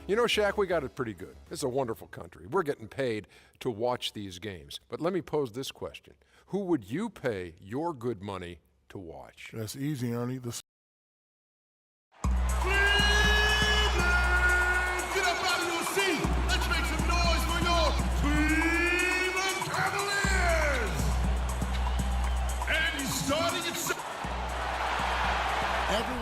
You know, Shaq, we got it pretty good. It's a wonderful country. We're getting paid to watch these games. But let me pose this question. Who would you pay your good money to watch? That's easy, Ernie. Get up out of your seat. Let's make some noise for your Cleveland Cavaliers. And he's starting at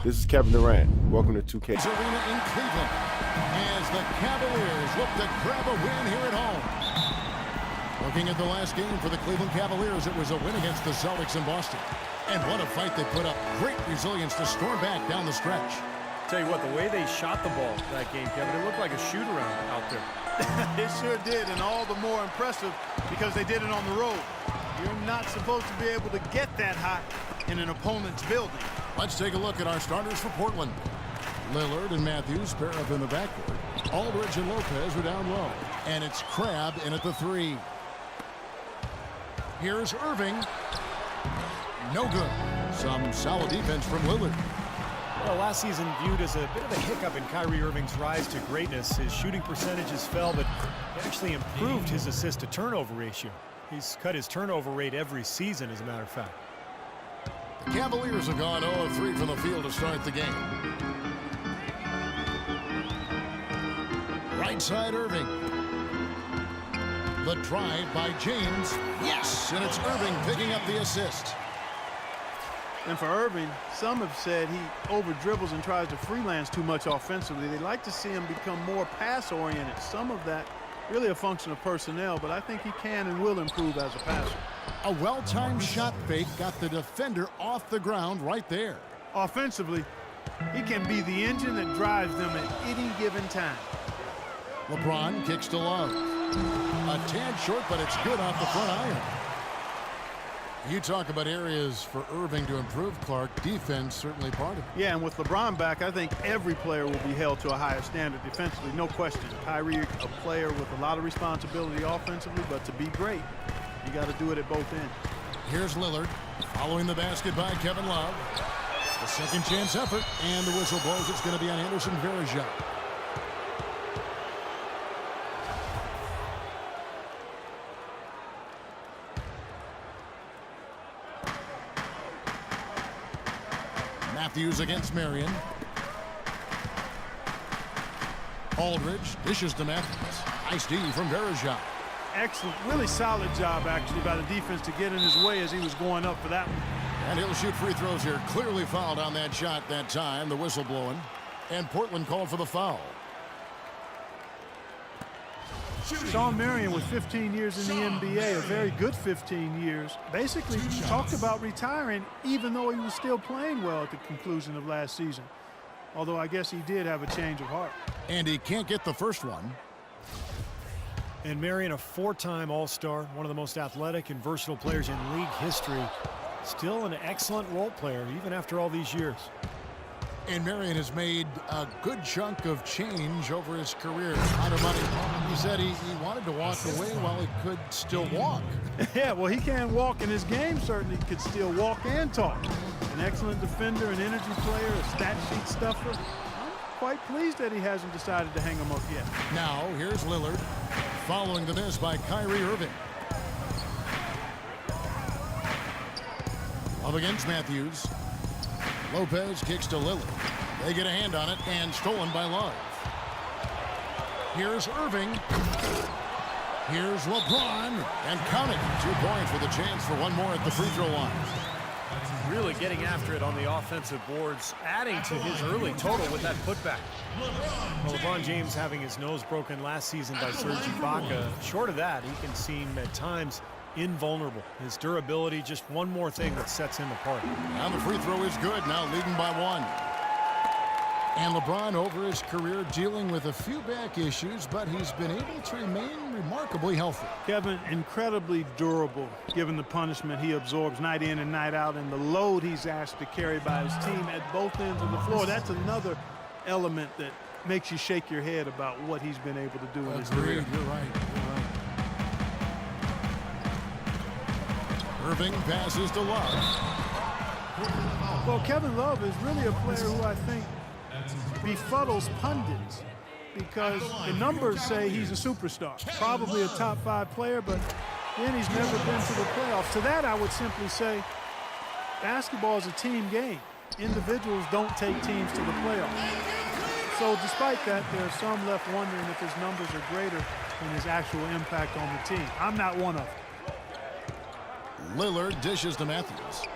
This is Kevin Durant. Welcome to 2K. Arena in Cleveland as the Cavaliers look to grab a win here at home. Looking at the last game for the Cleveland Cavaliers, it was a win against the Celtics in Boston. And what a fight they put up. Great resilience to storm back down the stretch. Tell you what, the way they shot the ball that game, Kevin, it looked like a shoot-around out there. It sure did, and all the more impressive because they did it on the road. You're not supposed to be able to get that hot in an opponent's building. Let's take a look at our starters for Portland. Lillard and Matthews pair up in the backcourt. Aldridge and Lopez are down low. And it's Crabbe in at the 3. Here's Irving. No good. Some solid defense from Lillard. Well, last season viewed as a bit of a hiccup in Kyrie Irving's rise to greatness. His shooting percentages fell, but he actually improved his assist-to-turnover ratio. He's cut his turnover rate every season, as a matter of fact. The Cavaliers have gone 0 of 3 from the field to start the game. Right side, Irving. The drive by James. Yes, and it's Irving picking up the assist. And for Irving, some have said he over-dribbles and tries to freelance too much offensively. They like to see him become more pass-oriented. Some of that really a function of personnel, but I think he can and will improve as a passer. A well-timed shot fake got the defender off the ground right there. Offensively, he can be the engine that drives them at any given time. LeBron kicks to Love. A tad short, but it's good off the front iron. You talk about areas for Irving to improve, Clark. Defense certainly part of it. Yeah, and with LeBron back, I think every player will be held to a higher standard defensively, no question. Kyrie, a player with a lot of responsibility offensively, but to be great, you got to do it at both ends. Here's Lillard, following the basket by Kevin Love. A second chance effort, and the whistle blows. It's going to be on Anderson Varejao. Matthews against Marion. Aldridge dishes to Matthews. Nice D from Varejao. Excellent, really solid job actually by the defense to get in his way as he was going up for that one. And he'll shoot free throws here. Clearly fouled on that shot that time. The whistle blowing. And Portland called for the foul. Shawn Marion with 15 years in the NBA, a very good 15 years, basically talked about retiring even though he was still playing well at the conclusion of last season. Although I guess he did have a change of heart. And he can't get the first one. And Marion, a 4-time All-Star, one of the most athletic and versatile players in league history. Still an excellent role player even after all these years. And Marion has made a good chunk of change over his career. Out of money. He said he wanted to walk away while he could still walk. Yeah, well, he can't walk, and his game certainly could still walk and talk. An excellent defender, an energy player, a stat sheet stuffer. I'm quite pleased that he hasn't decided to hang him up yet. Now, here's Lillard, following the miss by Kyrie Irving. Up against Matthews. Lopez kicks to Lillard. They get a hand on it, and stolen by Love. Here's Irving. Here's LeBron, and counting. 2 points with a chance for one more at the free throw line. Really getting after it on the offensive boards, adding to his early total with that putback. Well, LeBron James having his nose broken last season by Serge Ibaka. Short of that, he can seem at times invulnerable. His durability, just one more thing that sets him apart. Now the free throw is good, now leading by 1. And LeBron over his career dealing with a few back issues, but he's been able to remain remarkably healthy. Kevin, incredibly durable given the punishment he absorbs night in and night out and the load he's asked to carry by his team at both ends of the floor. That's another element that makes you shake your head about what he's been able to do in his career. You're right. Irving passes to Love. Well, Kevin Love is really a player who I think befuddles pundits because the numbers say he's a superstar, probably a top 5 player, but then he's never been to the playoffs. To that, I would simply say basketball is a team game. Individuals don't take teams to the playoffs. So despite that, there are some left wondering if his numbers are greater than his actual impact on the team. I'm not one of them. Lillard dishes to Matthews.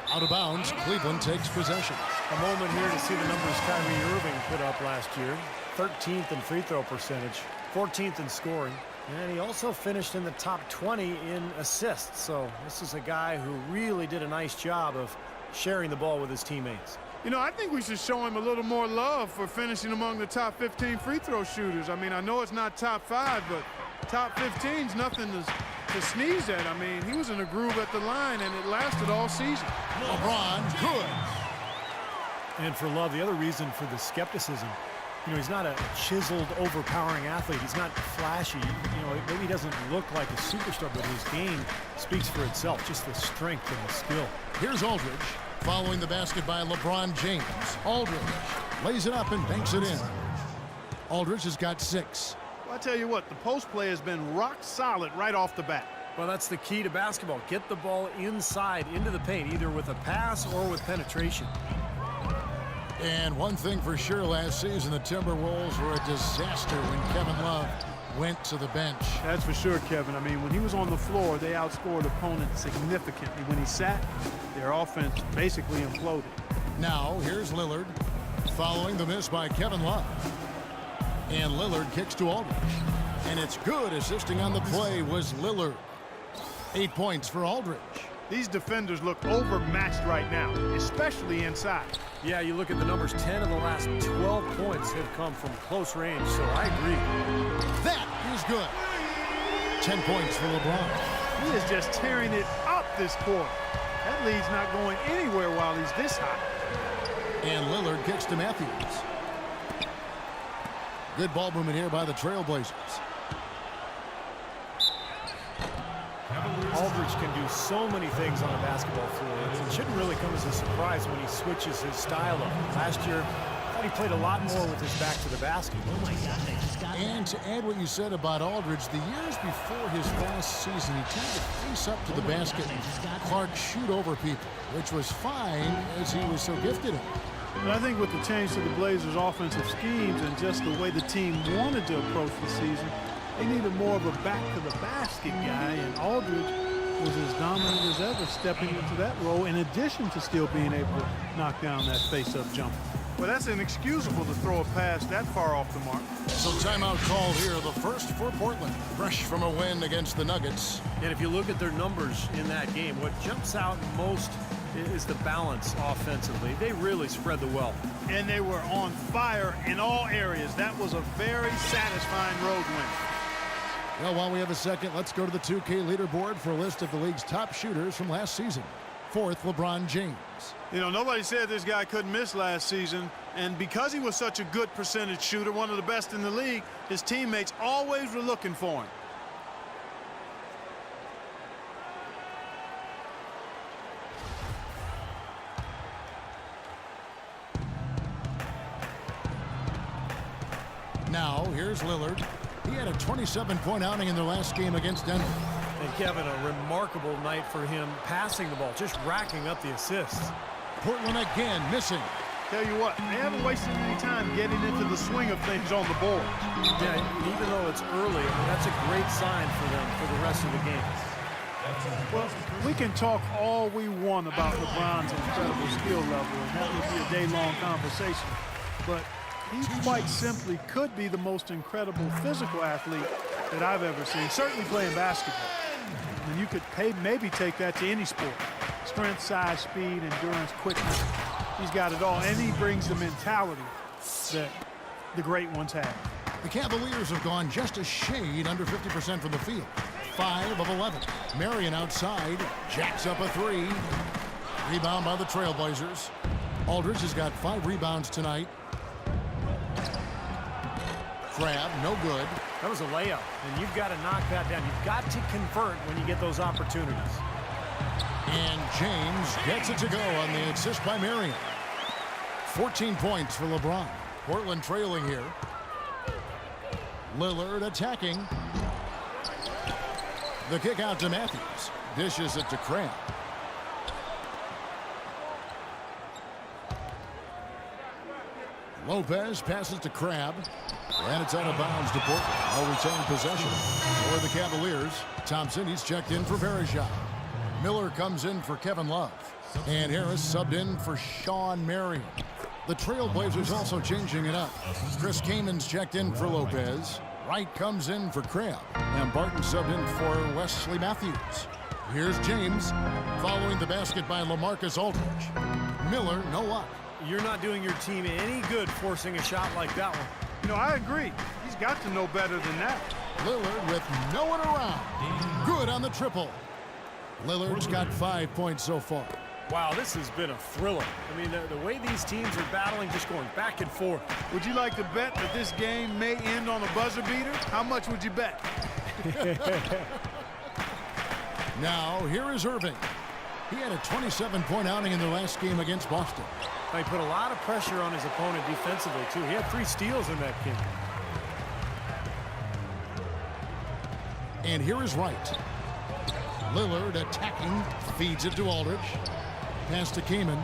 Out of bounds, Cleveland takes possession. A moment here to see the numbers Kyrie Irving put up last year. 13th in free throw percentage, 14th in scoring. And he also finished in the top 20 in assists. So this is a guy who really did a nice job of sharing the ball with his teammates. You know, I think we should show him a little more love for finishing among the top 15 free throw shooters. I mean, I know it's not top 5, but top 15's nothing to sneeze at. I mean, he was in a groove at the line, and it lasted all season. LeBron, good. And for Love, the other reason for the skepticism, you know, he's not a chiseled, overpowering athlete. He's not flashy. You know, maybe he doesn't look like a superstar, but his game speaks for itself, just the strength and the skill. Here's Aldridge. Following the basket by LeBron James. Aldridge lays it up and banks it in. Aldridge has got 6. Well, I tell you what, the post play has been rock solid right off the bat. Well, that's the key to basketball. Get the ball inside into the paint, either with a pass or with penetration. And one thing for sure, last season, the Timberwolves were a disaster when Kevin Love went to the bench. That's for sure, Kevin. I mean, when he was on the floor, they outscored opponents significantly. When he sat, their offense basically imploded. Now, here's Lillard following the miss by Kevin Love. And Lillard kicks to Aldridge. And it's good. Assisting on the play was Lillard. 8 points for Aldridge. These defenders look overmatched right now, especially inside. Yeah, you look at the numbers, 10 of the last 12 points have come from close range, so I agree. That is good. 10 points for LeBron. He is just tearing it up this quarter. That lead's not going anywhere while he's this hot. And Lillard kicks to Matthews. Good ball movement here by the Trailblazers. Aldridge can do so many things on a basketball floor. It shouldn't really come as a surprise when he switches his style up. Last year, I thought he played a lot more with his back to the basket. And to add what you said about Aldridge, the years before his last season, he tended to face up to the basket and Clark shoot over people, which was fine as he was so gifted at it. But I think with the change to the Blazers' offensive schemes and just the way the team wanted to approach the season, they needed more of a back-to-the-basket guy, and Aldridge was as dominant as ever stepping into that role, in addition to still being able to knock down that face-up jumper. Well, that's inexcusable to throw a pass that far off the mark. So timeout called here, the first for Portland. Fresh from a win against the Nuggets. And if you look at their numbers in that game, what jumps out most is the balance offensively. They really spread the wealth. And they were on fire in all areas. That was a very satisfying road win. Well, while we have a second, let's go to the 2K leaderboard for a list of the league's top shooters from last season. 4th, LeBron James. You know, nobody said this guy couldn't miss last season, and because he was such a good percentage shooter, one of the best in the league, his teammates always were looking for him. Now, here's Lillard. He had a 27-point outing in their last game against Denver. And Kevin, a remarkable night for him passing the ball, just racking up the assists. Portland again missing. Tell you what, they haven't wasted any time getting into the swing of things on the board. Yeah, even though it's early, I mean, that's a great sign for them for the rest of the game. Well, we can talk all we want about LeBron's incredible skill level, and that would be a day-long conversation. But he quite simply could be the most incredible physical athlete that I've ever seen, certainly playing basketball. And you could maybe take that to any sport. Strength, size, speed, endurance, quickness. He's got it all, and he brings the mentality that the great ones have. The Cavaliers have gone just a shade under 50% from the field. 5 of 11. Marion outside, jacks up a 3. Rebound by the Trailblazers. Aldridge has got 5 rebounds tonight. Grab, no good. That was a layup, and you've got to knock that down. You've got to convert when you get those opportunities. And James gets it to go on the assist by Marion. 14 points for LeBron. Portland trailing here. Lillard attacking. The kick out to Matthews. Dishes it to Crab. Lopez passes to Crab. And it's out of bounds to Portland. I'll retain possession for the Cavaliers. Thompson, he's checked in for Verejao. Miller comes in for Kevin Love. And Harris subbed in for Sean Marion. The Trailblazers also changing it up. Chris Kamen's checked in for Lopez. Wright comes in for Crab. And Barton subbed in for Wesley Matthews. Here's James following the basket by LaMarcus Aldridge. Miller, no luck. You're not doing your team any good forcing a shot like that one. You know, I agree. He's got to know better than that. Lillard with no one around. Good on the triple. Lillard's got 5 points so far. Wow, this has been a thriller. I mean, the way these teams are battling, just going back and forth. Would you like to bet that this game may end on a buzzer beater? How much would you bet? Now, here is Irving. He had a 27-point outing in their last game against Boston. He put a lot of pressure on his opponent defensively, too. He had 3 steals in that game. And here is Wright. Lillard attacking, feeds it to Aldridge. Pass to Kaman.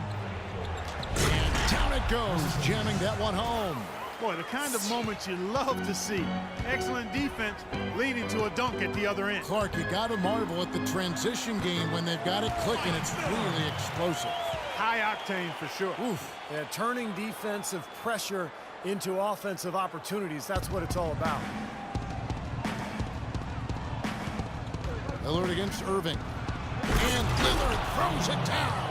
And down it goes, jamming that one home. Boy, the kind of moments you love to see. Excellent defense leading to a dunk at the other end. Clark, you got to marvel at the transition game when they've got it clicking. It's really explosive. High octane for sure. Oof. Yeah, turning defensive pressure into offensive opportunities. That's what it's all about. Lillard against Irving. And Lillard throws it down.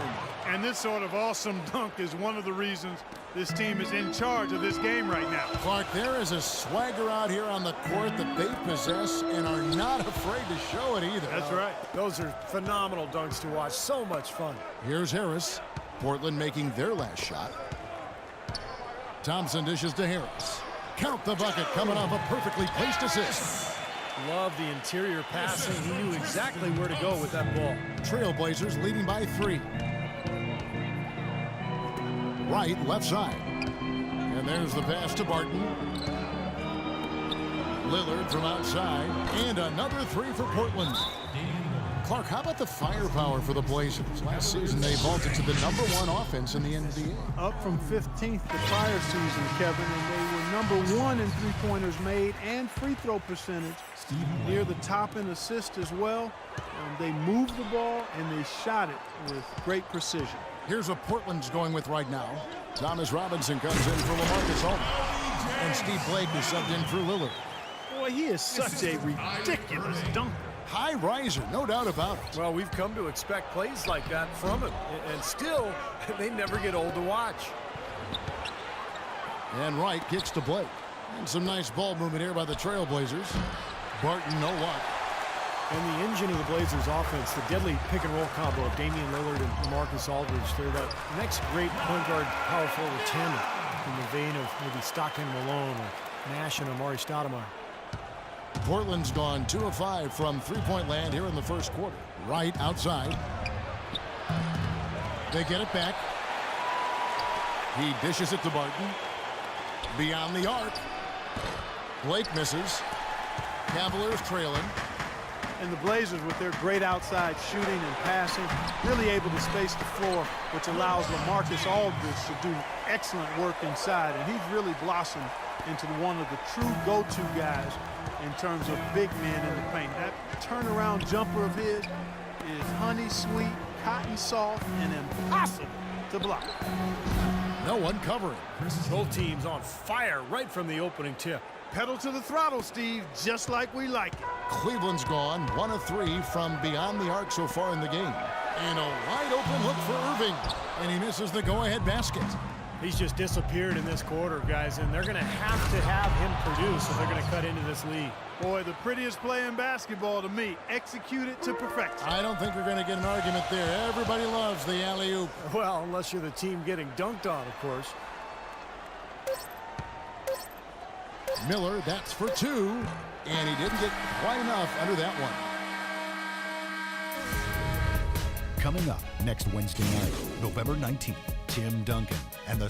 And this sort of awesome dunk is one of the reasons this team is in charge of this game right now. Clark, there is a swagger out here on the court that they possess and are not afraid to show it either. That's right. Those are phenomenal dunks to watch. So much fun. Here's Harris. Portland making their last shot. Thompson dishes to Harris. Count the bucket coming off a perfectly placed assist. Love the interior passing. He knew exactly where to go with that ball. Trailblazers leading by 3. Right, left side. And there's the pass to Barton. Lillard from outside. And another 3 for Portland. Clark, how about the firepower for the Blazers? Last season, they vaulted to the #1 offense in the NBA. Up from 15th the prior season, Kevin, and they were #1 in three-pointers made and free throw percentage. Near the top in assists as well. They moved the ball and they shot it with great precision. Here's what Portland's going with right now. Thomas Robinson comes in for LaMarcus Aldridge. And Steve Blake is subbed in for Lillard. Boy, he is such a ridiculous dunker. High riser, no doubt about it. Well, we've come to expect plays like that from him. And still, they never get old to watch. And Wright kicks to Blake. And some nice ball movement here by the Trailblazers. Barton, no luck. And the engine of the Blazers offense, the deadly pick-and-roll combo of Damian Lillard and LaMarcus Aldridge. They're that next great point guard power forward tandem in the vein of maybe Stockton Malone or Nash and Amari Stoudemire. Portland's gone 2 of 5 from three-point land here in the first quarter. Wright outside. They get it back. He dishes it to Barton. Beyond the arc. Blake misses. Cavaliers trailing. And the Blazers, with their great outside shooting and passing, really able to space the floor, which allows LaMarcus Aldridge to do excellent work inside. And he's really blossomed into one of the true go-to guys in terms of big men in the paint. That turnaround jumper of his is honey sweet, cotton soft, and impossible to block. No one covering. Both teams on fire right from the opening tip. Pedal to the throttle, Steve, just like we like it. Cleveland's gone 1 of 3 from beyond the arc so far in the game. And a wide open look for Irving. And he misses the go-ahead basket. He's just disappeared in this quarter, guys, and they're going to have him produce if they're going to cut into this lead. Boy, the prettiest play in basketball to me. Execute it to perfection. I don't think we're going to get an argument there. Everybody loves the alley-oop. Well, unless you're the team getting dunked on, of course. Miller, that's for 2. And he didn't get quite enough under that one. Coming up next Wednesday night, November 19th, Tim Duncan and the